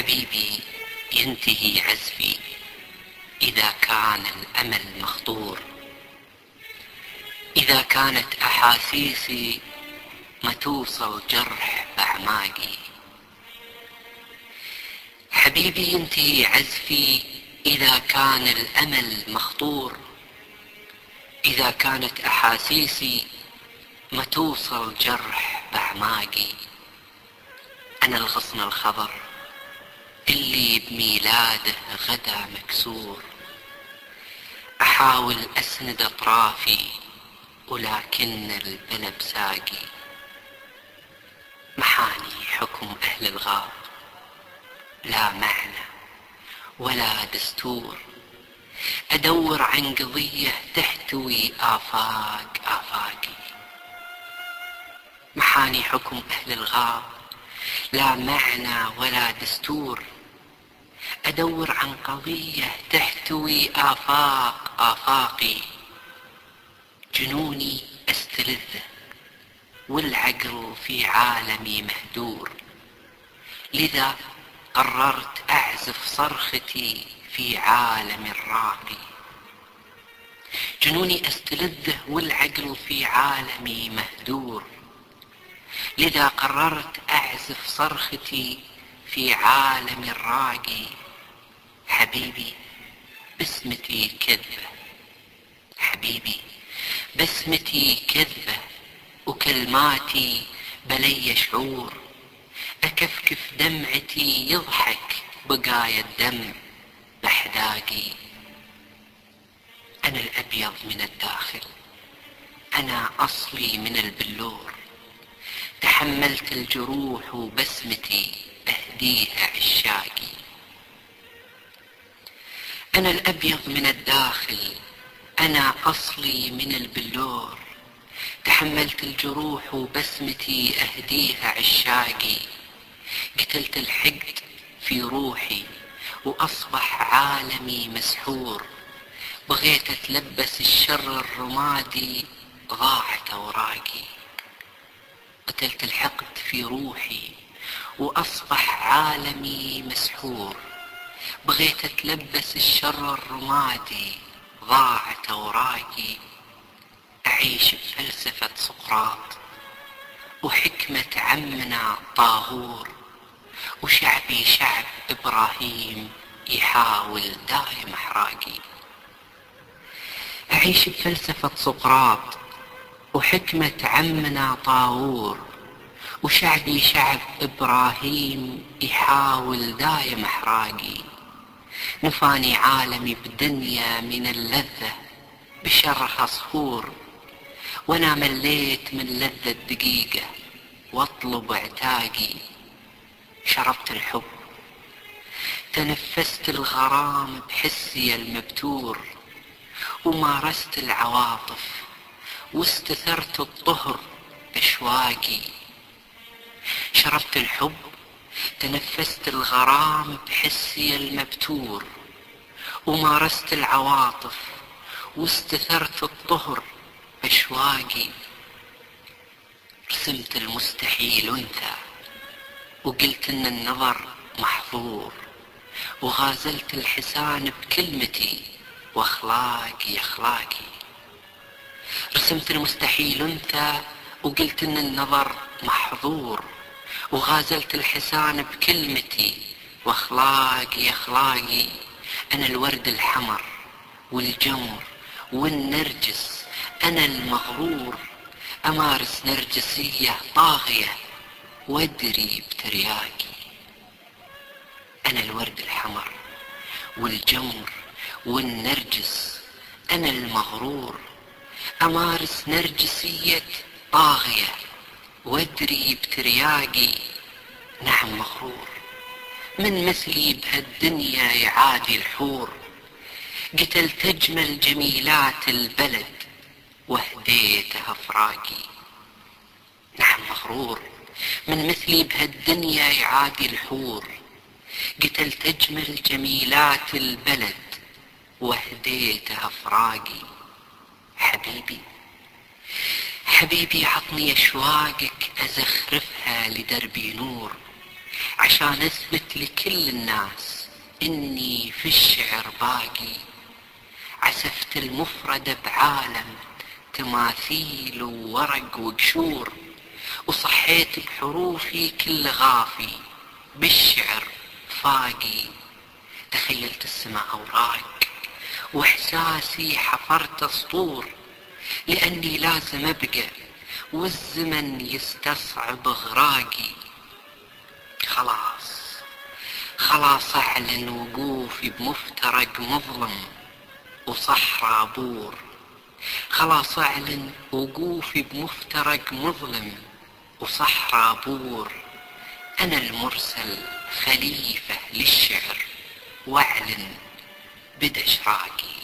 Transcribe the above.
حبيبي ينتهي عزفي إذا كان الأمل مخطور، إذا كانت أحاسيسي ما توصل جرح بأعماقي. حبيبي ينتهي عزفي إذا كان الأمل مخطور، إذا كانت أحاسيسي ما توصل جرح بأعماقي. أنا الغصن الخضر اللي بميلاده غدا مكسور، أحاول أسند أطرافي ولكن البلب ساقي. محاني حكم أهل الغاب، لا معنى ولا دستور، أدور عن قضية تحتوي آفاقي. محاني حكم أهل الغاب، لا معنى ولا دستور، أدور عن قضية تحتوي آفاقي. جنوني أستلذه والعقل في عالمي مهدور، لذا قررت أعزف صرختي في عالم الراقي. جنوني أستلذه والعقل في عالمي مهدور، لذا قررت أعزف صرختي في عالم الراقي. حبيبي بسمتي كذبة، حبيبي بسمتي كذبة، وكلماتي بلي شعور. أكفكف دمعتي يضحك بقايا الدم بحداقي. أنا الأبيض من الداخل، أنا أصلي من البلور، تحملت الجروح وبسمتي أهديها عشاقي. أنا الأبيض من الداخل، أنا أصلي من البلور، تحملت الجروح وبسمتي أهديها عشاقي. قتلت الحقد في روحي وأصبح عالمي مسحور، بغيت أتلبس الشر الرمادي ضاعت أوراقي. قتلت الحقد في روحي وأصبح عالمي مسحور، بغيت أتلبس الشر الرمادي ضاعت أوراقي. أعيش بفلسفة سقراط وحكمة عمنا طاغور، وشعبي شعب إبراهيم يحاول دايم إحراقي. أعيش بفلسفة سقراط وحكمة عمنا طاغور، وشعبي شعب إبراهيم يحاول دايم إحراقي. نفاني عالمي بدنيا من اللذة بشرخ عصفور، وانا مليت من لذة دقيقة واطلب اعتاقي. شربت الحب، تنفست الغرام بحسي المبتور، ومارست العواطف واستثرت الطهر باشواقي. شربت الحب، تنفست الغرام بحسي المبتور، ومارست العواطف واستثرت الطهر باشواقي. رسمت المستحيل أنثى وقلت إن النظر محظور، وغازلت الحسان بكلمتي وأخلاقي أخلاقي. رسمت المستحيل أنثى وقلت إن النظر محظور، وغازلت الحسان بكلمتي وأخلاقي أخلاقي. أنا الورد الحمر والجمر والنرجس، أنا المغرور، أمارس نرجسية طاغية وأدري بترياقي. أنا الورد الحمر والجمر والنرجس، أنا المغرور، أمارس نرجسية طاغية وأدري بترياقي. نعم مغرور، من مثلي بهالدنيا يعادي الحور، قتلت أجمل جميلات البلد وهديتها فراقي. نعم مغرور، من مثلي بهالدنيا يعادي الحور، قتلت أجمل جميلات البلد وهديتها فراقي. حبيبي حبيبي عطني أشواقك أزخرفها لدربي نور، عشان اثبت لكل الناس اني في الشعر باقي. عزفت المفردة بعالم تماثيل وورق وقشور، وصحيت بحروفي كل غافي بالشعر فاقي. تخيلت السماء أوراق واحساسي حفرت سطور، لاني لازم ابقى والزمن يستصعب اغراقي. خلاص اعلن وقوفي بمفترق مظلم وصحراء بور. خلاص اعلن وقوفي بمفترق مظلم وصحراء بور. انا المرسل خليفة للشعر، واعلن بدا اشراقي.